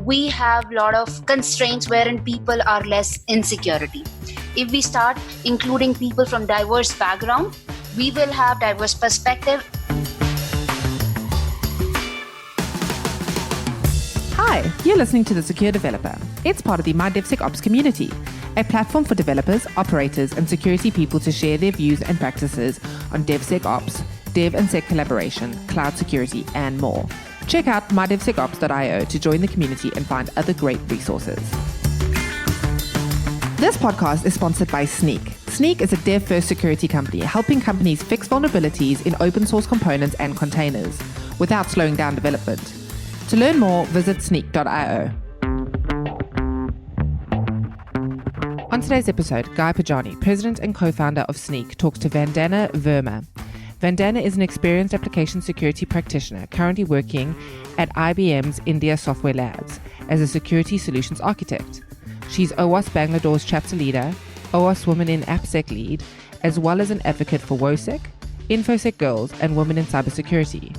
we have a lot of constraints wherein people are less insecurity. If we start including people from diverse background, we will have diverse perspective. Hi, you're listening to The Secure Developer. It's part of the My DevSecOps community, a platform for developers, operators, and security people to share their views and practices on DevSecOps, Dev and Sec collaboration, cloud security, and more. Check out mydevsecops.io to join the community and find other great resources. This podcast is sponsored by Snyk. Snyk is a dev-first security company helping companies fix vulnerabilities in open source components and containers without slowing down development. To learn more, visit snyk.io. On today's episode, Guy Podjarny, president and co-founder of Snyk, talks to Vandana Verma. Vandana is an experienced application security practitioner currently working at IBM's India Software Labs as a security solutions architect. She's OWASP Bangladesh chapter leader, OWASP Women in AppSec lead, as well as an advocate for WOSEC, InfoSec Girls, and women in cybersecurity.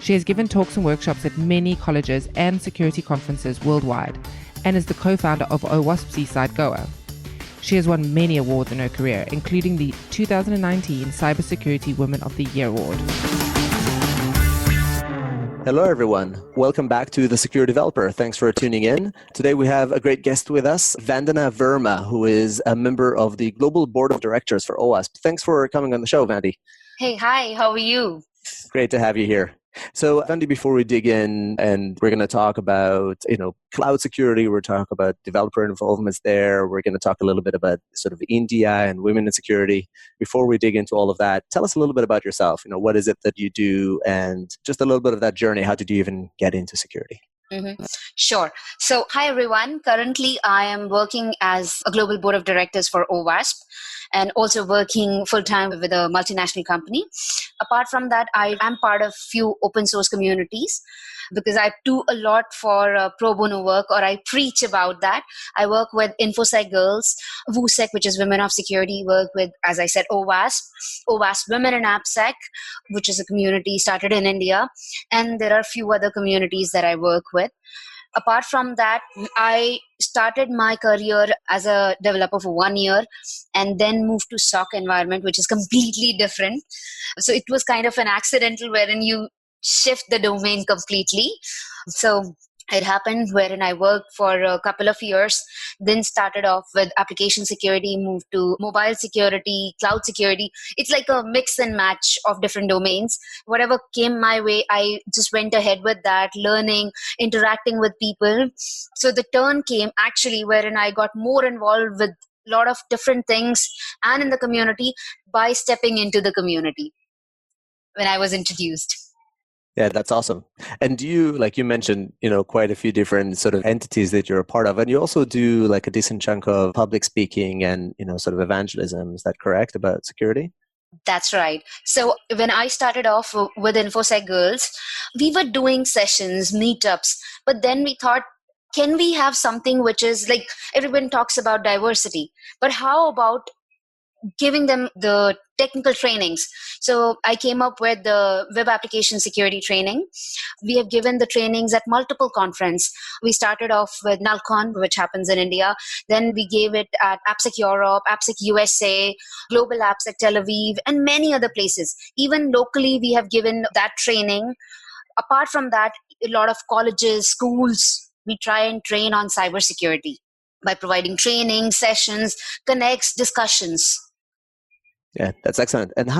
She has given talks and workshops at many colleges and security conferences worldwide and is the co-founder of OWASP Seaside Goa. She has won many awards in her career, including the 2019 Cybersecurity Women of the Year Award. Hello, everyone. Welcome back to The Secure Developer. Thanks for tuning in. Today, we have a great guest with us, Vandana Verma, who is a member of the Global Board of Directors for OWASP. Thanks for coming on the show, Vandy. Hey, hi, how are you? Great to have you here. So, Vandy, before we dig in, and we're going to talk about, cloud security, we're talking about developer involvements there, we're going to talk a little bit about sort of India and women in security. Before we dig into all of that, tell us a little bit about yourself. What is it that you do, and just a little bit of that journey. How did you even get into security? Mm-hmm. Sure. So, hi everyone. Currently, I am working as a global board of directors for OWASP and also working full-time with a multinational company. Apart from that, I am part of few open source communities because I do a lot for pro bono work, or I preach about that. I work with InfoSec Girls, WOSEC, which is Women of Security, work with, as I said, OWASP Women in AppSec, which is a community started in India. And there are a few other communities that I work with. Apart from that, I started my career as a developer for 1 year and then moved to SOC environment, which is completely different. So it was kind of an accidental wherein you shift the domain completely. So it happened wherein I worked for a couple of years, then started off with application security, moved to mobile security, cloud security. It's like a mix and match of different domains. Whatever came my way, I just went ahead with that, learning, interacting with people. So the turn came actually wherein I got more involved with a lot of different things and in the community by stepping into the community when I was introduced. Yeah, that's awesome. And do you, like you mentioned, quite a few different sort of entities that you're a part of, and you also do like a decent chunk of public speaking and, sort of evangelism. Is that correct about security? That's right. So when I started off with InfoSec Girls, we were doing sessions, meetups, but then we thought, can we have something which is like, everyone talks about diversity, but how about giving them the technical trainings? So I came up with the web application security training. We have given the trainings at multiple conferences. We started off with NullCon, which happens in India. Then we gave it at AppSec Europe, AppSec USA, Global AppSec Tel Aviv, and many other places. Even locally, we have given that training. Apart from that, a lot of colleges, schools, we try and train on cybersecurity by providing training, sessions, connects, discussions. Yeah, that's excellent. And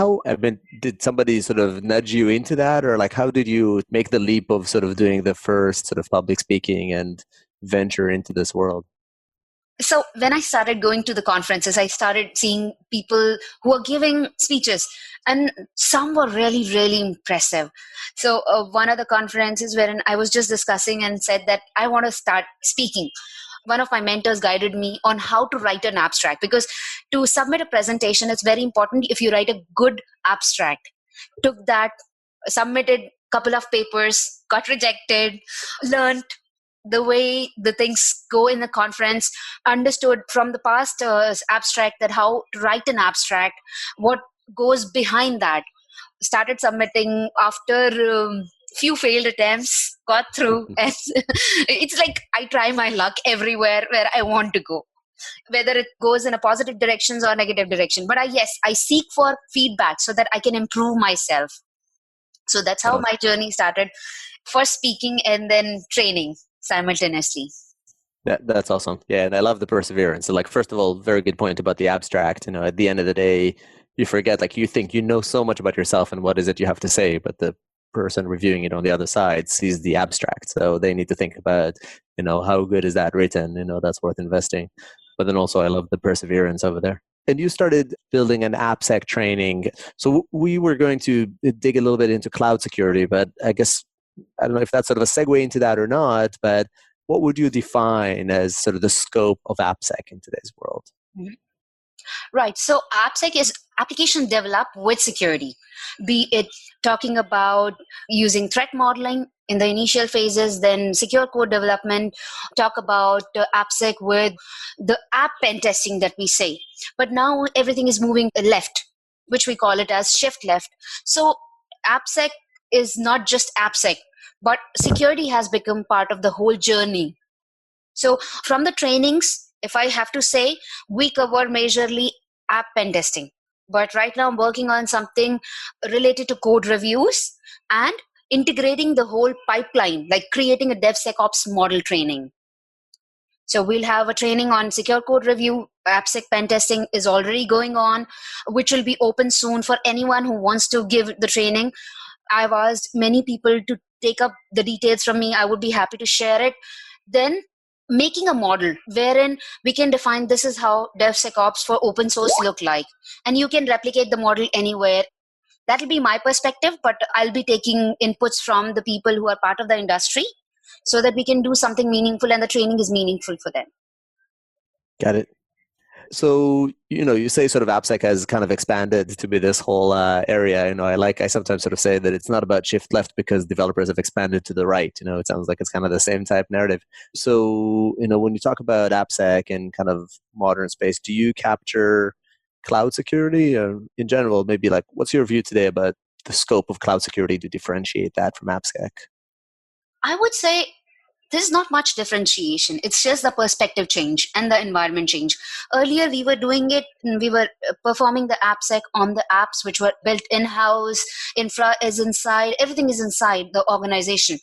did somebody sort of nudge you into that, or like how did you make the leap of sort of doing the first sort of public speaking and venture into this world? So when I started going to the conferences, I started seeing people who are giving speeches, and some were really, really impressive. So one of the conferences wherein I was just discussing and said that I want to start speaking. One of my mentors guided me on how to write an abstract, because to submit a presentation, it's very important if you write a good abstract. Took that, submitted a couple of papers, got rejected, learned the way the things go in the conference, understood from the past abstract that how to write an abstract, what goes behind that. Started submitting after few failed attempts. got through. And it's like I try my luck everywhere where I want to go, whether it goes in a positive directions or negative direction. But I seek for feedback so that I can improve myself. So that's how Oh, my journey started, first speaking and then training simultaneously. that's awesome. Yeah, and I love the perseverance. So, like, first of all, very good point about the abstract. At the end of the day, you forget, like, you think you know so much about yourself and what is it you have to say, but the person reviewing it on the other side sees the abstract. So they need to think about, how good is that written? That's worth investing. But then also, I love the perseverance over there. And you started building an AppSec training. So we were going to dig a little bit into cloud security, but I guess, I don't know if that's sort of a segue into that or not, but what would you define as sort of the scope of AppSec in today's world? Right. So AppSec is application developed with security, be it talking about using threat modeling in the initial phases, then secure code development, talk about AppSec with the app pen testing that we say. But now everything is moving left, which we call it as shift left. So AppSec is not just AppSec, but security has become part of the whole journey. So from the trainings, if I have to say, we cover majorly app pen testing. But right now I'm working on something related to code reviews and integrating the whole pipeline, like creating a DevSecOps model training. So we'll have a training on secure code review. AppSec pen testing is already going on, which will be open soon for anyone who wants to give the training. I've asked many people to take up the details from me. I would be happy to share it. Then making a model wherein we can define this is how DevSecOps for open source look like. And you can replicate the model anywhere. That'll be my perspective, but I'll be taking inputs from the people who are part of the industry so that we can do something meaningful and the training is meaningful for them. Got it. So, you say sort of AppSec has kind of expanded to be this whole area. I sometimes sort of say that it's not about shift left because developers have expanded to the right. It sounds like it's kind of the same type narrative. So, when you talk about AppSec and kind of modern space, do you capture cloud security in general? Maybe like, what's your view today about the scope of cloud security to differentiate that from AppSec? I would say there's not much differentiation. It's just the perspective change and the environment change. Earlier, we were doing it, and we were performing the AppSec on the apps which were built in-house, infra is inside, everything is inside the organization.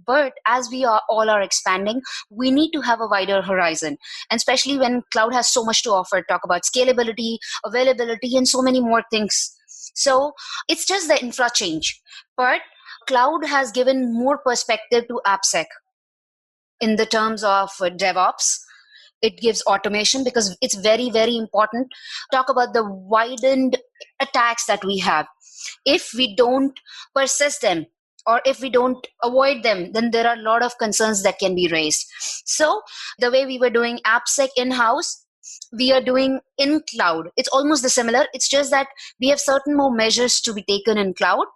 But as we all are expanding, we need to have a wider horizon, and especially when cloud has so much to offer, talk about scalability, availability, and so many more things. So it's just the infra change. But cloud has given more perspective to AppSec in the terms of DevOps. It gives automation because it's very, very important. Talk about the widened attacks that we have. If we don't persist them or if we don't avoid them, then there are a lot of concerns that can be raised. So the way we were doing AppSec in-house, we are doing in cloud. It's almost the similar. It's just that we have certain more measures to be taken in cloud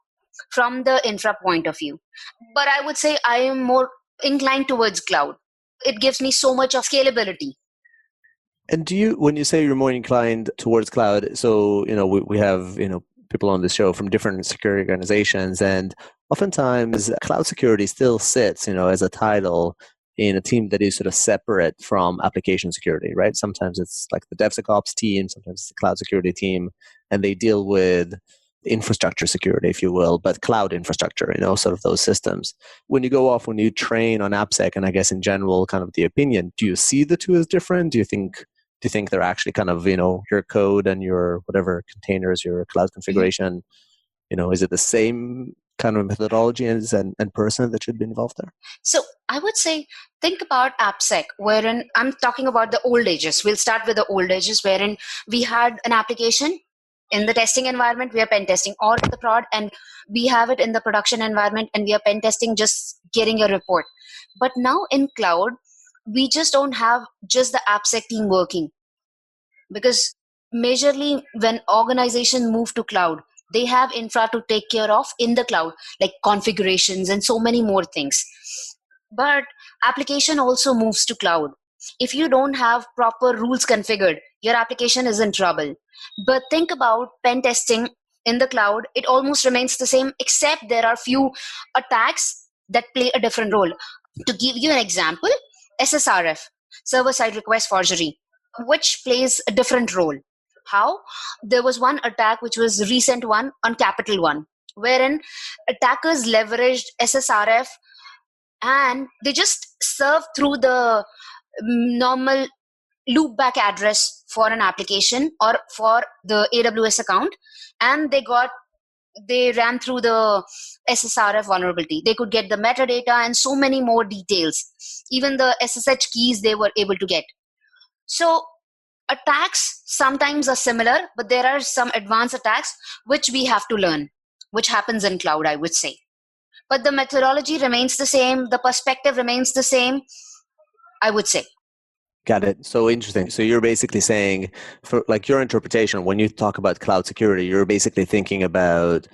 from the infra point of view. But I would say I am more inclined towards cloud. It gives me so much of scalability. And when you say you're more inclined towards cloud, so, we have, people on the show from different security organizations, and oftentimes cloud security still sits, as a title in a team that is sort of separate from application security, right? Sometimes it's like the DevSecOps team, sometimes it's the cloud security team, and they deal with infrastructure security, if you will, but cloud infrastructure, sort of those systems. When you train on AppSec, and I guess in general, kind of the opinion, do you see the two as different? Do you think they're actually kind of, your code and your whatever containers, your cloud configuration, is it the same kind of methodology and person that should be involved there? So I would say, think about AppSec, wherein I'm talking about the old ages. We'll start with the old ages, wherein we had an application in the testing environment, we are pen testing, or the prod, and we have it in the production environment, and we are pen testing, just getting a report. But now in cloud, we just don't have just the AppSec team working, because majorly when organization move to cloud, they have infra to take care of in the cloud, like configurations and so many more things. But application also moves to cloud. If you don't have proper rules configured, your application is in trouble. But think about pen testing in the cloud. It almost remains the same, except there are few attacks that play a different role. To give you an example, SSRF, server-side request forgery, which plays a different role. How? There was one attack which was a recent one on Capital One, wherein attackers leveraged SSRF and they just serve through the normal loopback address for an application or for the AWS account, and they ran through the SSRF vulnerability. They could get the metadata and so many more details. Even the SSH keys they were able to get. So attacks sometimes are similar, but there are some advanced attacks which we have to learn, which happens in cloud, I would say. But the methodology remains the same. The perspective remains the same, I would say. Got it. So interesting. So you're basically saying, for like your interpretation, when you talk about cloud security, you're basically thinking about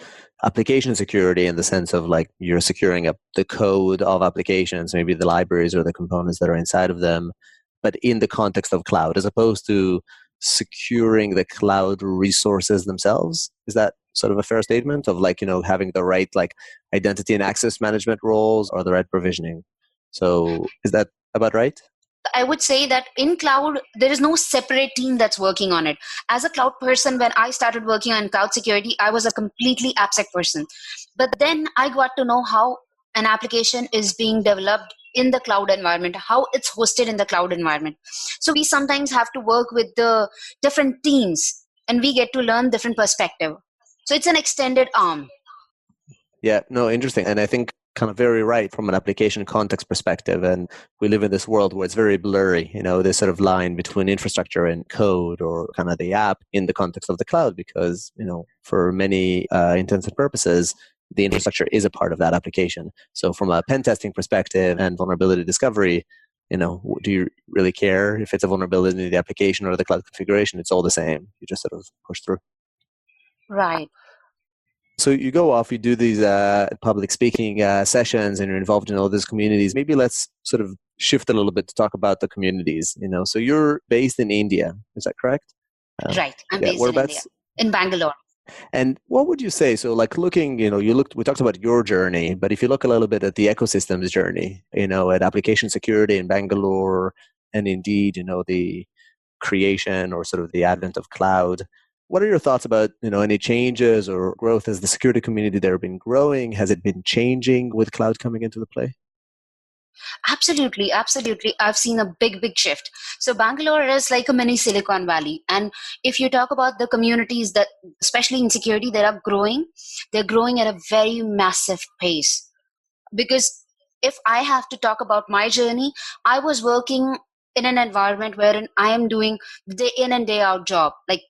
application security in the sense of like you're securing up the code of applications, maybe the libraries or the components that are inside of them, but in the context of cloud, as opposed to securing the cloud resources themselves. Is that sort of a fair statement of like, having the right like identity and access management roles or the right provisioning? So is that about right? I would say that in cloud, there is no separate team that's working on it. As a cloud person, when I started working on cloud security, I was a completely AppSec person. But then I got to know how an application is being developed in the cloud environment, how it's hosted in the cloud environment. So we sometimes have to work with the different teams and we get to learn different perspective. So it's an extended arm. Yeah, no, interesting. And I think kind of very right from an application context perspective. And we live in this world where it's very blurry, this sort of line between infrastructure and code or kind of the app in the context of the cloud, because, for many intents and purposes, the infrastructure is a part of that application. So from a pen testing perspective and vulnerability discovery, do you really care if it's a vulnerability in the application or the cloud configuration? It's all the same. You just sort of push through. Right. So you go off, you do these public speaking sessions, and you're involved in all these communities. Maybe let's sort of shift a little bit to talk about the communities. So you're based in India, is that correct? Right. I'm based in India, in Bangalore. And what would you say? So like looking, we talked about your journey, but if you look a little bit at the ecosystem's journey, at application security in Bangalore, and indeed, the creation or sort of the advent of cloud, what are your thoughts about, any changes or growth? Has the security community there been growing? Has it been changing with cloud coming into the play? Absolutely. I've seen a big shift. So Bangalore is like a mini Silicon Valley. And if you talk about the communities that, especially in security, they're growing at a very massive pace. Because if I have to talk about my journey, I was working in an environment wherein I am doing day in and day out job, like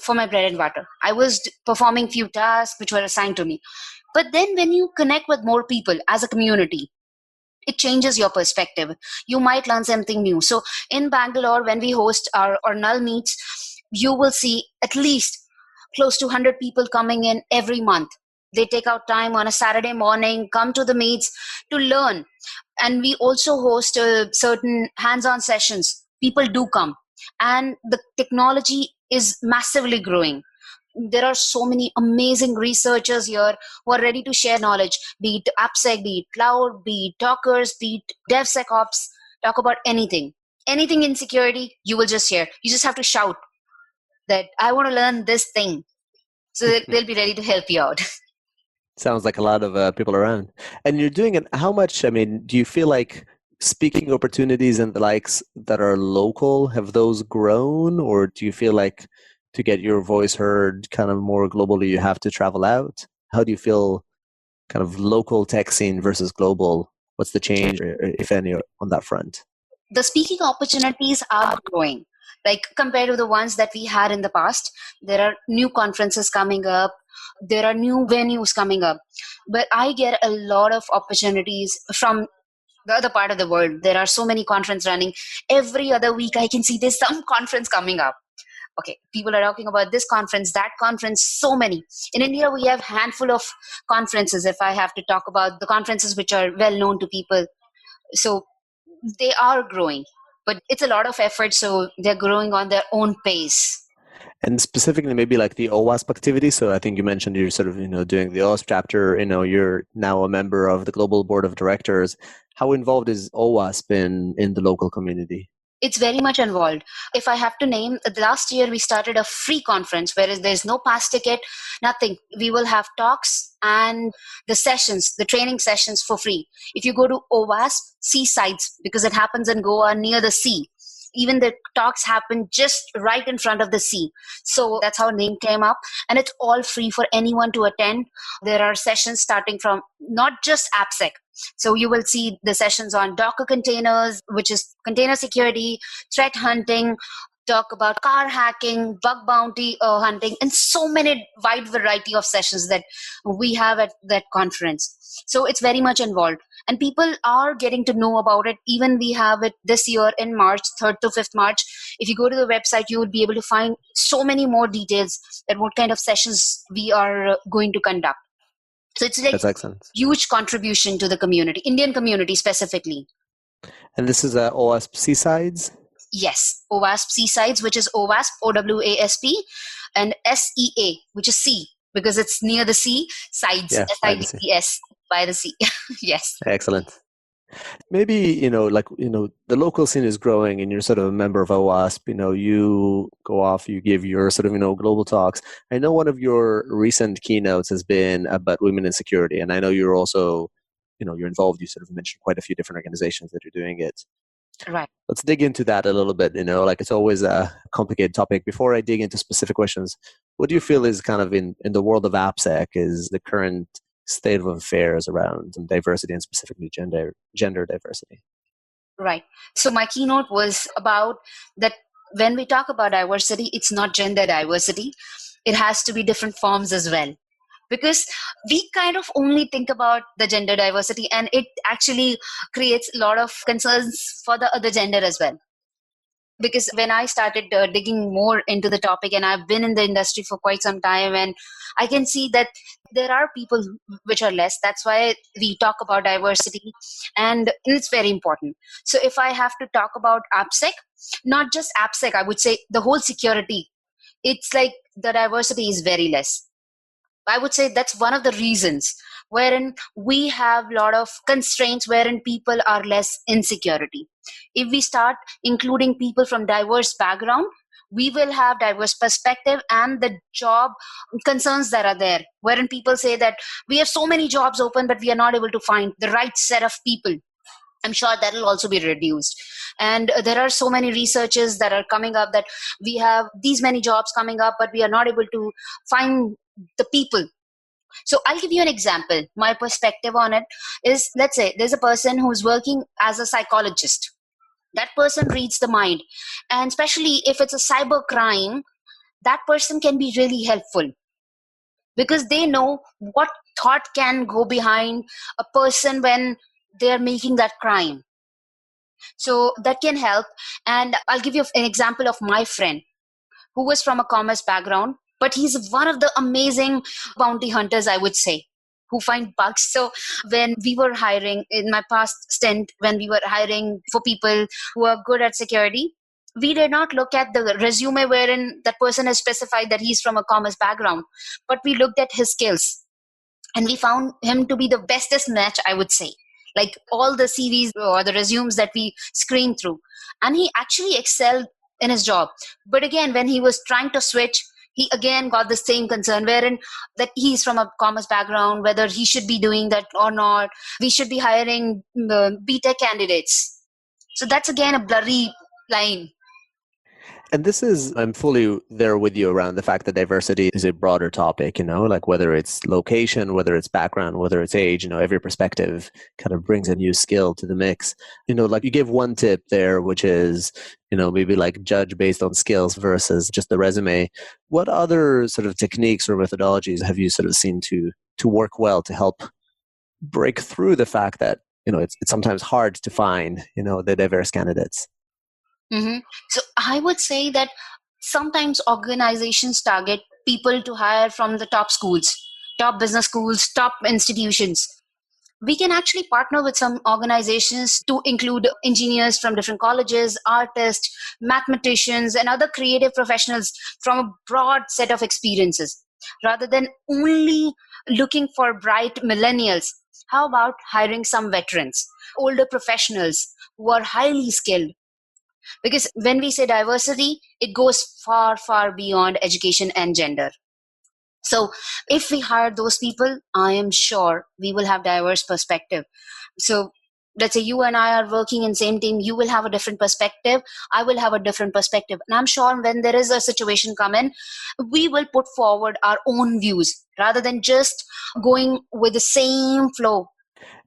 for my bread and butter. I was performing few tasks which were assigned to me. But then when you connect with more people as a community, it changes your perspective. You might learn something new. So in Bangalore, when we host our null meets, you will see at least close to 100 people coming in every month. They take out time on a Saturday morning, come to the meets to learn. And we also host certain hands-on sessions. People do come. And the technology is massively growing. There are so many amazing researchers here who are ready to share knowledge, be it AppSec, be it cloud, be it Dockers, be it DevSecOps, talk about anything. Anything in security, you will just share. You just have to shout that I want to learn this thing. So they'll be ready to help you out. Sounds like a lot of people around. And you're doing it, how much, do you feel like speaking opportunities and the likes that are local, have those grown? Or do you feel like to get your voice heard kind of more globally, you have to travel out? How do you feel kind of local tech scene versus global? What's the change, if any, on that front? The speaking opportunities are growing. Like compared to the ones that we had in the past, there are new conferences coming up. There are new venues coming up. But I get a lot of opportunities from the other part of the world. There are so many conferences running. Every other week, I can see there's some conference coming up. Okay, people are talking about this conference, that conference, so many. In India, we have handful of conferences, if I have to talk about the conferences which are well known to people. So they are growing, but it's a lot of effort, so they're growing on their own pace. And specifically, maybe like the OWASP activity. So I think you mentioned you're sort of, doing the OWASP chapter, you're now a member of the global board of directors. How involved is OWASP in the local community? It's very much involved. If I have to name, last year we started a free conference, whereas there's no pass ticket, nothing. We will have talks and the sessions, the training sessions for free. If you go to OWASP, seasides, because it happens in Goa near the sea. Even the talks happen just right in front of the sea. So that's how name came up. And it's all free for anyone to attend. There are sessions starting from not just AppSec. So you will see the sessions on Docker containers, which is container security, threat hunting, talk about car hacking, bug bounty hunting, and so many wide variety of sessions that we have at that conference. So it's very much involved. And people are getting to know about it. Even we have it this year in March, 3rd to 5th March. If you go to the website, you would be able to find so many more details that what kind of sessions we are going to conduct. So it's like That's excellent. huge contribution to the community, Indian community specifically. And this is OWASP Seasides? Yes, OWASP Seasides, which is OWASP, OWASP, and SEA, which is sea, because it's near the sea, sides, Yeah, by the sea. SIDES, by the sea. Yes. Excellent. Maybe, the local scene is growing and you're sort of a member of OWASP, you go off, you give your sort of, global talks. I know one of your recent keynotes has been about women in security. And I know you're also, you're involved. You sort of mentioned quite a few different organizations that are doing it. Right. Let's dig into that a little bit, it's always a complicated topic. Before I dig into specific questions, what do you feel is kind of in the world of AppSec is the current state of affairs around diversity and specifically gender diversity? Right. So my keynote was about that when we talk about diversity, it's not gender diversity. It has to be different forms as well. Because we kind of only think about the gender diversity and it actually creates a lot of concerns for the other gender as well. Because when I started digging more into the topic, and I've been in the industry for quite some time, and I can see that there are people which are less. That's why we talk about diversity, and it's very important. So if I have to talk about AppSec, not just AppSec, I would say the whole security, it's like the diversity is very less. I would say that's one of the reasons wherein we have a lot of constraints wherein people are less in security. If we start including people from diverse background, we will have diverse perspective and the job concerns that are there, wherein people say that we have so many jobs open, but we are not able to find the right set of people. I'm sure that will also be reduced. And there are so many researches that are coming up that we have these many jobs coming up, but we are not able to find the people. So I'll give you an example. My perspective on it is, let's say there's a person who's working as a psychologist. That person reads the mind. And especially if it's a cyber crime, that person can be really helpful because they know what thought can go behind a person when they're making that crime. So that can help. And I'll give you an example of my friend who was from a commerce background, but he's one of the amazing bounty hunters, I would say, who find bugs. So when we were hiring in my past stint, when we were hiring for people who are good at security, we did not look at the resume wherein that person has specified that he's from a commerce background, but we looked at his skills and we found him to be the bestest match, I would say. Like all the CVs or the resumes that we screened through. And he actually excelled in his job. But again, when he was trying to switch, he again got the same concern wherein that he's from a commerce background, whether he should be doing that or not. We should be hiring BTech candidates. So that's again a blurry line. And this is, I'm fully there with you around the fact that diversity is a broader topic, like whether it's location, whether it's background, whether it's age, every perspective kind of brings a new skill to the mix. Like you gave one tip there, which is, maybe like judge based on skills versus just the resume. What other sort of techniques or methodologies have you sort of seen to work well to help break through the fact that, it's sometimes hard to find, the diverse candidates? Mm-hmm. So I would say that sometimes organizations target people to hire from the top schools, top business schools, top institutions. We can actually partner with some organizations to include engineers from different colleges, artists, mathematicians, and other creative professionals from a broad set of experiences. Rather than only looking for bright millennials, how about hiring some veterans, older professionals who are highly skilled? Because when we say diversity, it goes far, far beyond education and gender. So if we hire those people, I am sure we will have diverse perspective. So let's say you and I are working in same team, you will have a different perspective, I will have a different perspective. And I'm sure when there is a situation come in, we will put forward our own views rather than just going with the same flow.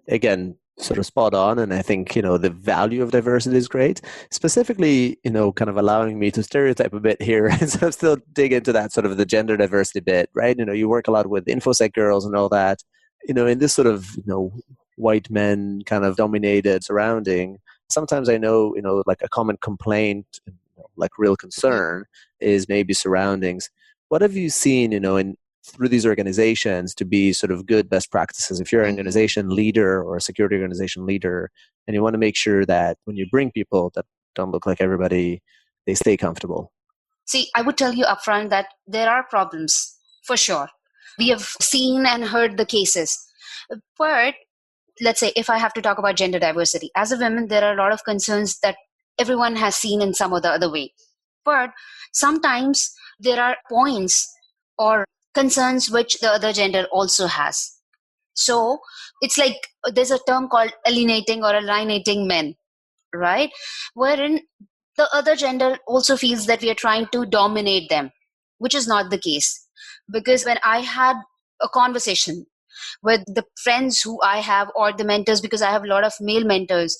Again, sort of spot on. And I think, the value of diversity is great. Specifically, kind of allowing me to stereotype a bit here and sort of still dig into that sort of the gender diversity bit, right? You work a lot with InfoSec girls and all that. In this sort of, white men kind of dominated surrounding, sometimes I know, like a common complaint, like real concern is maybe surroundings. What have you seen, through these organizations to be sort of good best practices? If you're an organization leader or a security organization leader, and you want to make sure that when you bring people that don't look like everybody, they stay comfortable. See, I would tell you upfront that there are problems for sure. We have seen and heard the cases. But let's say if I have to talk about gender diversity, as a woman, there are a lot of concerns that everyone has seen in some or the other way. But sometimes there are points or concerns which the other gender also has. So it's like there's a term called alienating or alienating men, right? Wherein the other gender also feels that we are trying to dominate them, which is not the case. Because when I had a conversation with the friends who I have or the mentors, because I have a lot of male mentors,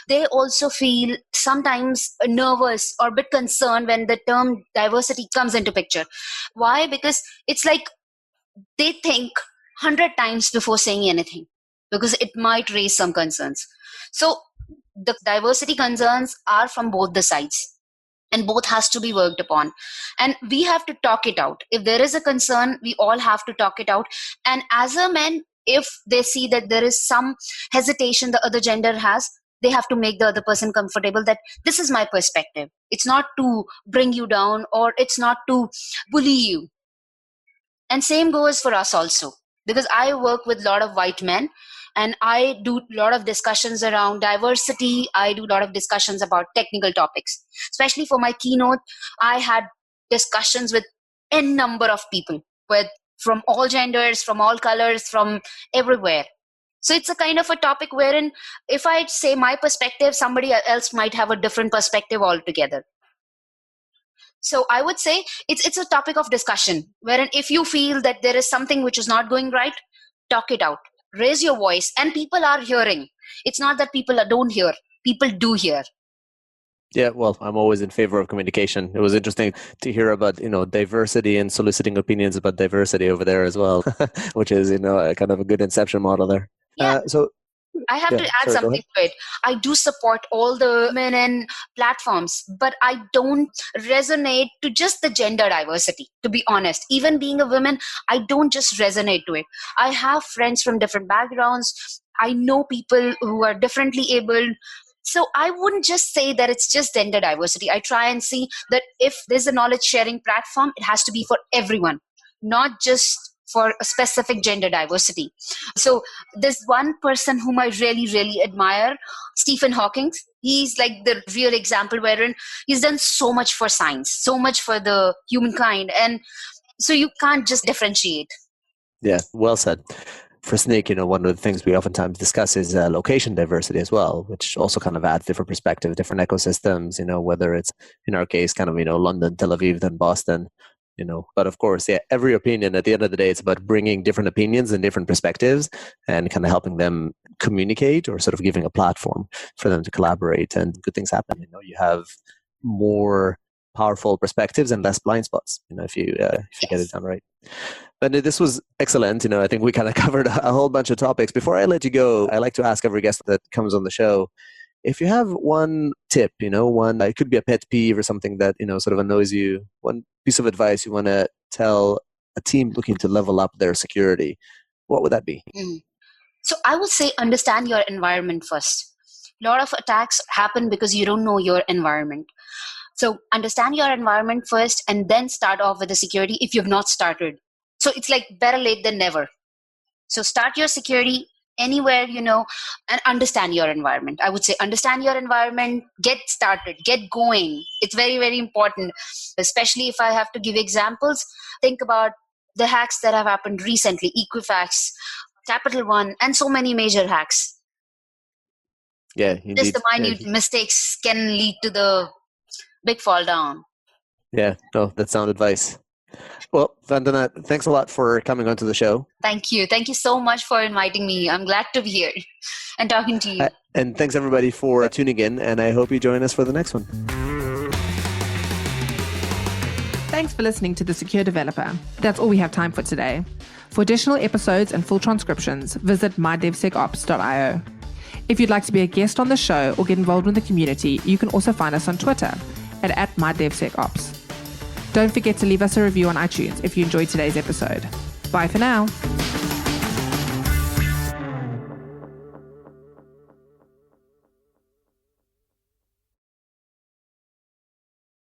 they also feel sometimes nervous or a bit concerned when the term diversity comes into picture. Why? Because it's like they think 100 times before saying anything because it might raise some concerns. So the diversity concerns are from both the sides and both has to be worked upon, and we have to talk it out. If there is a concern, we all have to talk it out. And as a man, if they see that there is some hesitation the other gender has, they have to make the other person comfortable that this is my perspective. It's not to bring you down or it's not to bully you. And same goes for us also, because I work with a lot of white men and I do a lot of discussions around diversity. I do a lot of discussions about technical topics. Especially for my keynote, I had discussions with n number of people, from all genders, from all colors, from everywhere. So it's a kind of a topic wherein if I say my perspective, somebody else might have a different perspective altogether. So I would say it's a topic of discussion, wherein if you feel that there is something which is not going right, talk it out, raise your voice, and people are hearing. It's not that people don't hear, people do hear. Yeah, well, I'm always in favor of communication. It was interesting to hear about, diversity and soliciting opinions about diversity over there as well, which is, a kind of a good inception model there. Yeah. I have to add something to it. I do support all the women and platforms, but I don't resonate to just the gender diversity, to be honest. Even being a woman, I don't just resonate to it. I have friends from different backgrounds. I know people who are differently abled. So I wouldn't just say that it's just gender diversity. I try and see that if there's a knowledge sharing platform, it has to be for everyone, not just for a specific gender diversity. So there's one person whom I really, really admire, Stephen Hawking. He's like the real example wherein he's done so much for science, so much for the humankind. And so you can't just differentiate. Yeah, well said. For Sneak, one of the things we oftentimes discuss is location diversity as well, which also kind of adds different perspective, different ecosystems, whether it's, in our case, kind of, London, Tel Aviv, then Boston. But of course, yeah, every opinion at the end of the day, it's about bringing different opinions and different perspectives and kind of helping them communicate or sort of giving a platform for them to collaborate and good things happen. You have more powerful perspectives and less blind spots, if you get it done right. But this was excellent. I think we kind of covered a whole bunch of topics. Before I let you go, I like to ask every guest that comes on the show, if you have one tip, one, it could be a pet peeve or something that, sort of annoys you, one piece of advice you want to tell a team looking to level up their security, what would that be? So I would say understand your environment first. A lot of attacks happen because you don't know your environment. So understand your environment first and then start off with the security if you've not started. So it's like better late than never. So start your security anywhere, and understand your environment. I would say understand your environment, get started, get going. It's very, very important, especially if I have to give examples. Think about the hacks that have happened recently, Equifax, Capital One, and so many major hacks. Yeah, Just indeed. the minute mistakes can lead to the big fall down. Yeah, no, that's sound advice. Well, Vandana, thanks a lot for coming onto the show. Thank you. Thank you so much for inviting me. I'm glad to be here and talking to you. And thanks everybody for tuning in, and I hope you join us for the next one. Thanks for listening to The Secure Developer. That's all we have time for today. For additional episodes and full transcriptions, visit mydevsecops.io. If you'd like to be a guest on the show or get involved with the community, you can also find us on Twitter at @mydevsecops. Don't forget to leave us a review on iTunes if you enjoyed today's episode. Bye for now.